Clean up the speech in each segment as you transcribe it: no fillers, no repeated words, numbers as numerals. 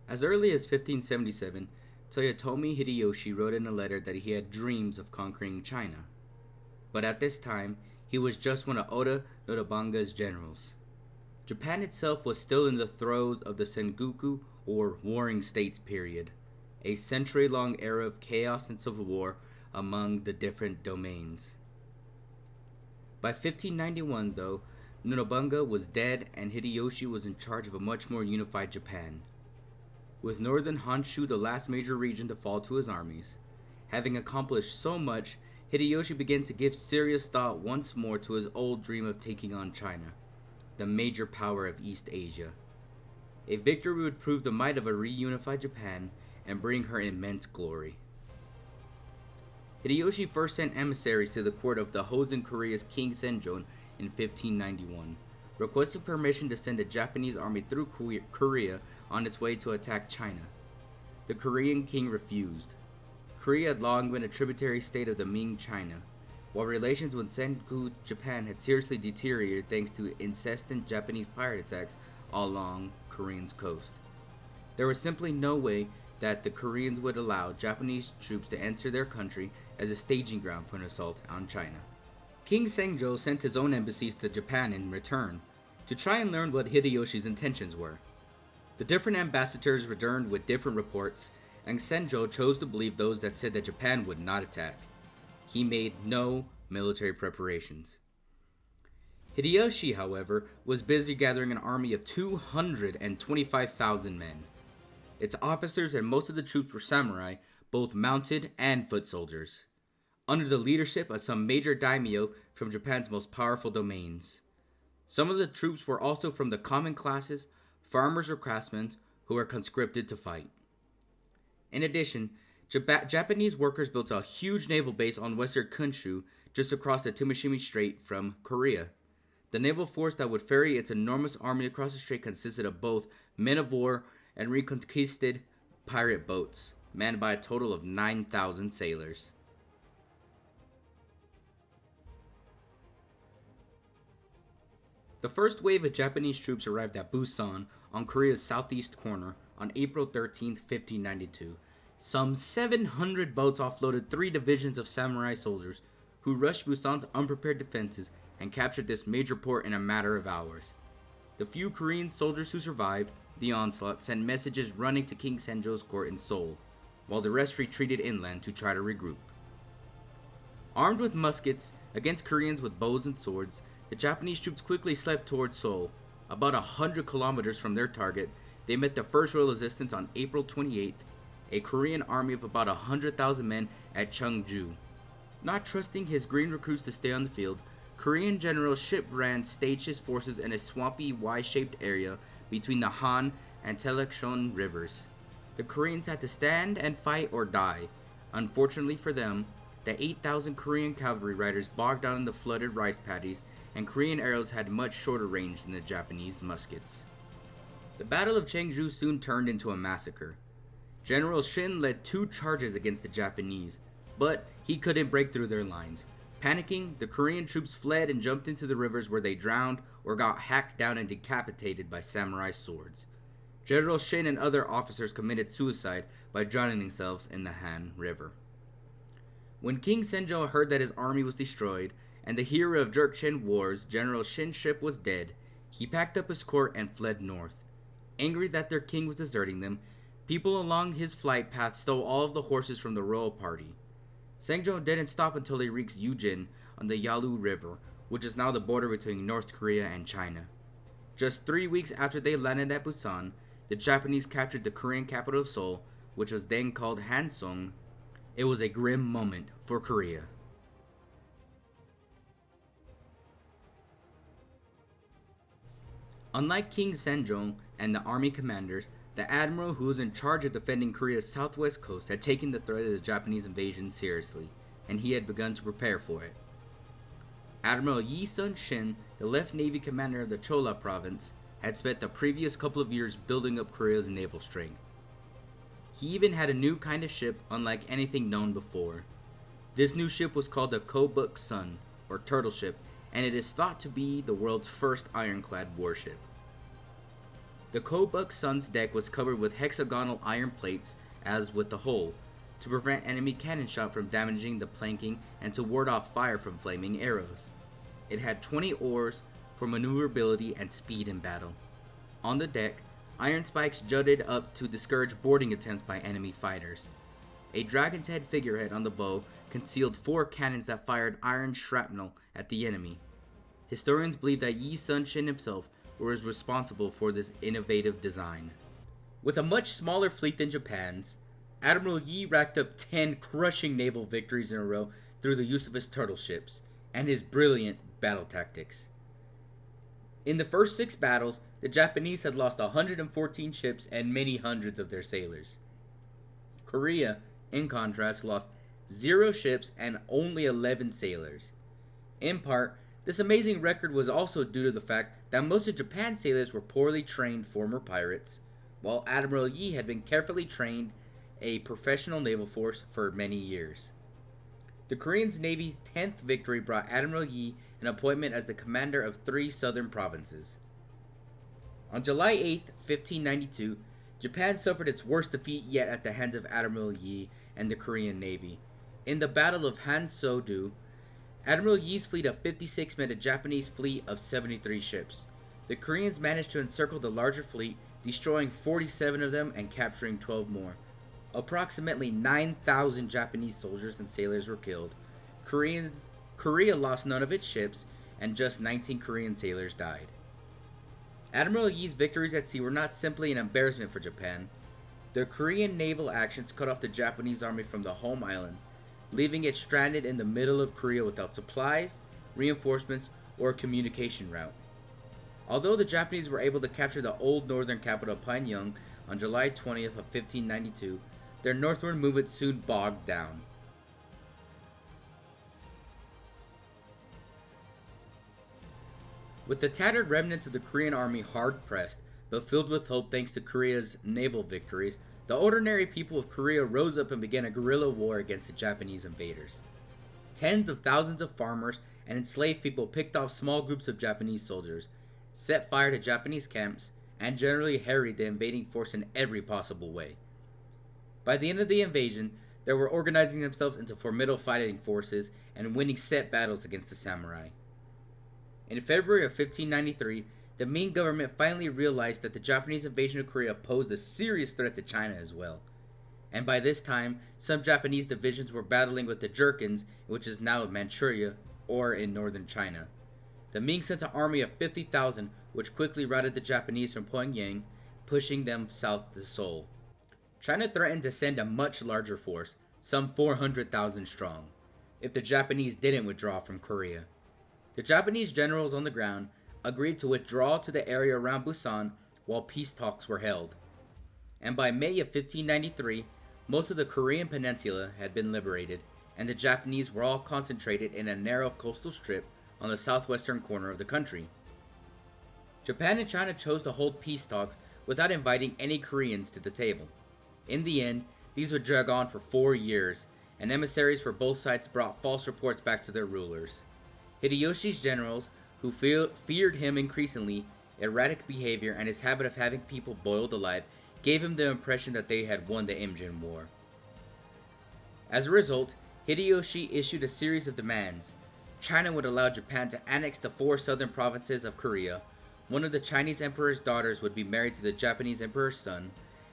As early as 1577, Toyotomi Hideyoshi wrote in a letter that he had dreams of conquering China. But at this time, he was just one of Oda Nobubanga's generals. Japan itself was still in the throes of the Sengoku, or Warring States period, a century-long era of chaos and civil war among the different domains. By 1591, though, Nobunaga was dead and Hideyoshi was in charge of a much more unified Japan. With northern Honshu the last major region to fall to his armies, having accomplished so much, Hideyoshi began to give serious thought once more to his old dream of taking on China, the major power of East Asia. A victory would prove the might of a reunified Japan and bring her immense glory. Hideyoshi first sent emissaries to the court of the Hosen Korea's King Senjo in 1591, requesting permission to send a Japanese army through Korea on its way to attack China. The Korean king refused. Korea had long been a tributary state of the Ming China, while relations with Sengoku Japan had seriously deteriorated thanks to incessant Japanese pirate attacks all along Korea's coast. There was simply no way that the Koreans would allow Japanese troops to enter their country as a staging ground for an assault on China. King Senjo sent his own embassies to Japan in return, to try and learn what Hideyoshi's intentions were. The different ambassadors returned with different reports, and Senjo chose to believe those that said that Japan would not attack. He made no military preparations. Hideyoshi, however, was busy gathering an army of 225,000 men. Its officers and most of the troops were samurai, both mounted and foot soldiers, under the leadership of some major daimyo from Japan's most powerful domains. Some of the troops were also from the common classes, farmers or craftsmen, who were conscripted to fight. In addition, Japanese workers built a huge naval base on western Kunshu, just across the Tsushima Strait from Korea. The naval force that would ferry its enormous army across the strait consisted of both men of war and reconquisted pirate boats, manned by a total of 9,000 sailors. The first wave of Japanese troops arrived at Busan on Korea's southeast corner on April 13, 1592. Some 700 boats offloaded 3 divisions of samurai soldiers who rushed Busan's unprepared defenses and captured this major port in a matter of hours. The few Korean soldiers who survived the onslaught sent messages running to King Senjo's court in Seoul, while the rest retreated inland to try to regroup. Armed with muskets against Koreans with bows and swords, the Japanese troops quickly swept towards Seoul. About 100 kilometers from their target, they met the first real resistance on April 28th, a Korean army of about 100,000 men at Cheongju. Not trusting his green recruits to stay on the field, Korean General Shipbrand staged his forces in a swampy Y-shaped area between the Han and Taelikshon rivers. The Koreans had to stand and fight or die. Unfortunately for them, the 8,000 Korean cavalry riders bogged down in the flooded rice paddies, and Korean arrows had much shorter range than the Japanese muskets. The Battle of Cheongju soon turned into a massacre. General Shin led 2 charges against the Japanese, but he couldn't break through their lines. Panicking, the Korean troops fled and jumped into the rivers where they drowned or got hacked down and decapitated by samurai swords. General Shin and other officers committed suicide by drowning themselves in the Han River. When King Senjo heard that his army was destroyed and the hero of Jurchen Wars, General Shin's ship, was dead, he packed up his court and fled north. Angry that their king was deserting them, people along his flight path stole all of the horses from the royal party. Senjo didn't stop until he reached Imjin on the Yalu River, which is now the border between North Korea and China. Just 3 weeks after they landed at Busan, the Japanese captured the Korean capital of Seoul, which was then called Hansong. It was a grim moment for Korea. Unlike King Senjo and the army commanders, the admiral who was in charge of defending Korea's southwest coast had taken the threat of the Japanese invasion seriously, and he had begun to prepare for it. Admiral Yi Sun-shin, the left navy commander of the Chola province, had spent the previous couple of years building up Korea's naval strength. He even had a new kind of ship unlike anything known before. This new ship was called the Kobuk Sun, or Turtle Ship, and it is thought to be the world's first ironclad warship. The Kobuck-sun's deck was covered with hexagonal iron plates, as with the hull, to prevent enemy cannon shot from damaging the planking and to ward off fire from flaming arrows. It had 20 oars for maneuverability and speed in battle. On the deck, iron spikes jutted up to discourage boarding attempts by enemy fighters. A dragon's head figurehead on the bow concealed 4 cannons that fired iron shrapnel at the enemy. Historians believe that Yi Sun-shin himself was responsible for this innovative design. With a much smaller fleet than Japan's, Admiral Yi racked up 10 crushing naval victories in a row through the use of his turtle ships and his brilliant battle tactics. In the first 6 battles, the Japanese had lost 114 ships and many hundreds of their sailors. Korea, in contrast, lost 0 ships and only 11 sailors. In part, this amazing record was also due to the fact that most of Japan's sailors were poorly trained former pirates, while Admiral Yi had been carefully trained a professional naval force for many years. The Korean Navy's 10th victory brought Admiral Yi an appointment as the commander of 3 southern provinces. On July 8, 1592, Japan suffered its worst defeat yet at the hands of Admiral Yi and the Korean Navy. In the Battle of Han-so-do, Admiral Yi's fleet of 56 met a Japanese fleet of 73 ships. The Koreans managed to encircle the larger fleet, destroying 47 of them and capturing 12 more. Approximately 9,000 Japanese soldiers and sailors were killed. Korea lost none of its ships, and just 19 Korean sailors died. Admiral Yi's victories at sea were not simply an embarrassment for Japan. The Korean naval actions cut off the Japanese army from the home islands, leaving it stranded in the middle of Korea without supplies, reinforcements, or a communication route. Although the Japanese were able to capture the old northern capital Pyongyang on July 20th of 1592, their northward movement soon bogged down. With the tattered remnants of the Korean army hard pressed, but filled with hope thanks to Korea's naval victories, the ordinary people of Korea rose up and began a guerrilla war against the Japanese invaders. Tens of thousands of farmers and enslaved people picked off small groups of Japanese soldiers, set fire to Japanese camps, and generally harried the invading force in every possible way. By the end of the invasion, they were organizing themselves into formidable fighting forces and winning set battles against the samurai. In February of 1593, the Ming government finally realized that the Japanese invasion of Korea posed a serious threat to China as well. And by this time, some Japanese divisions were battling with the Jurchens, which is now Manchuria, or in northern China. The Ming sent an army of 50,000, which quickly routed the Japanese from Pyongyang, pushing them south to Seoul. China threatened to send a much larger force, some 400,000 strong, if the Japanese didn't withdraw from Korea. The Japanese generals on the ground agreed to withdraw to the area around Busan while peace talks were held. And by May of 1593, most of the Korean peninsula had been liberated, and the Japanese were all concentrated in a narrow coastal strip on the southwestern corner of the country. Japan and China chose to hold peace talks without inviting any Koreans to the table. In the end, these would drag on for 4 years, and emissaries for both sides brought false reports back to their rulers. Hideyoshi's generals, who feared him increasingly, erratic behavior, and his habit of having people boiled alive, gave him the impression that they had won the Imjin War. As a result, Hideyoshi issued a series of demands. China would allow Japan to annex the 4 southern provinces of Korea, one of the Chinese emperor's daughters would be married to the Japanese emperor's son,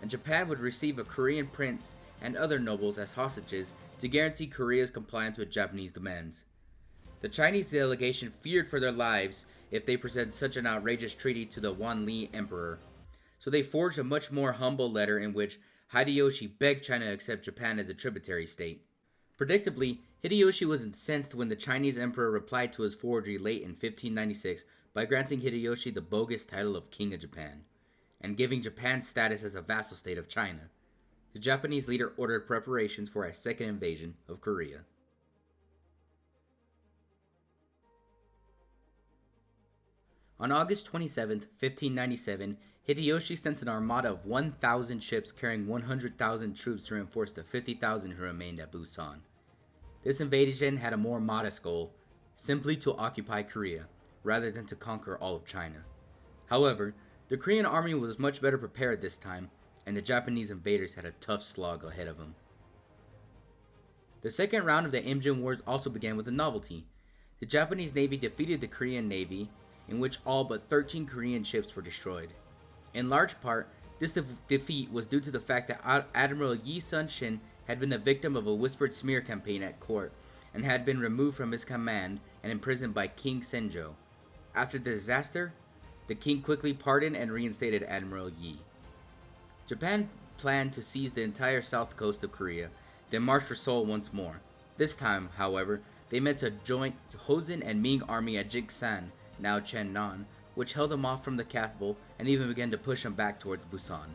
and Japan would receive a Korean prince and other nobles as hostages to guarantee Korea's compliance with Japanese demands. The Chinese delegation feared for their lives if they presented such an outrageous treaty to the Wanli emperor, so they forged a much more humble letter in which Hideyoshi begged China to accept Japan as a tributary state. Predictably, Hideyoshi was incensed when the Chinese emperor replied to his forgery late in 1596 by granting Hideyoshi the bogus title of King of Japan, and giving Japan status as a vassal state of China. The Japanese leader ordered preparations for a second invasion of Korea. On August 27, 1597, Hideyoshi sent an armada of 1,000 ships carrying 100,000 troops to reinforce the 50,000 who remained at Busan. This invasion had a more modest goal, simply to occupy Korea, rather than to conquer all of China. However, The Korean army was much better prepared this time, and the Japanese invaders had a tough slog ahead of them. The second round of the Imjin Wars also began with a novelty. The Japanese Navy defeated the Korean Navy, in which all but 13 Korean ships were destroyed. In large part, this defeat was due to the fact that Admiral Yi Sun-shin had been the victim of a whispered smear campaign at court, and had been removed from his command and imprisoned by King Senjo. After the disaster, the king quickly pardoned and reinstated Admiral Yi. Japan planned to seize the entire south coast of Korea, then march for Seoul once more. This time, however, they met a joint Joseon and Ming army at Jingsan, now Cheonan, which held them off from the capital and even began to push them back towards Busan.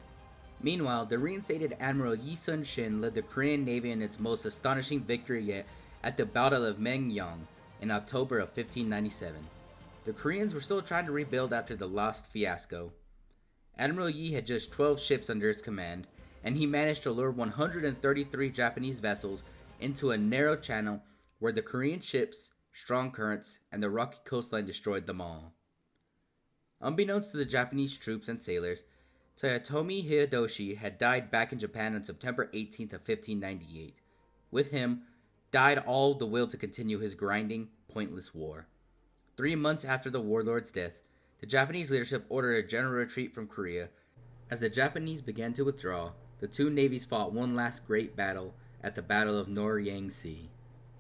Meanwhile, the reinstated Admiral Yi Sun-shin led the Korean Navy in its most astonishing victory yet at the Battle of Ming in October of 1597. The Koreans were still trying to rebuild after the lost fiasco. Admiral Yi had just 12 ships under his command, and he managed to lure 133 Japanese vessels into a narrow channel where the Korean ships, strong currents, and the rocky coastline destroyed them all. Unbeknownst to the Japanese troops and sailors, Toyotomi Hideyoshi had died back in Japan on September 18th of 1598. With him, died all the will to continue his grinding, pointless war. 3 months after the warlord's death, the Japanese leadership ordered a general retreat from Korea. As the Japanese began to withdraw, the two navies fought one last great battle at the Battle of Noryang Sea.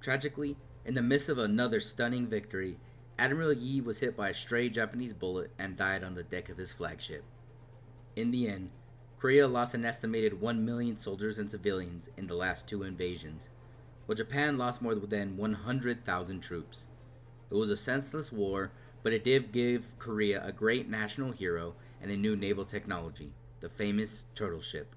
Tragically, in the midst of another stunning victory, Admiral Yi was hit by a stray Japanese bullet and died on the deck of his flagship. In the end, Korea lost an estimated 1 million soldiers and civilians in the last two invasions, while Japan lost more than 100,000 troops. It was a senseless war, but it did give Korea a great national hero and a new naval technology, the famous turtle ship.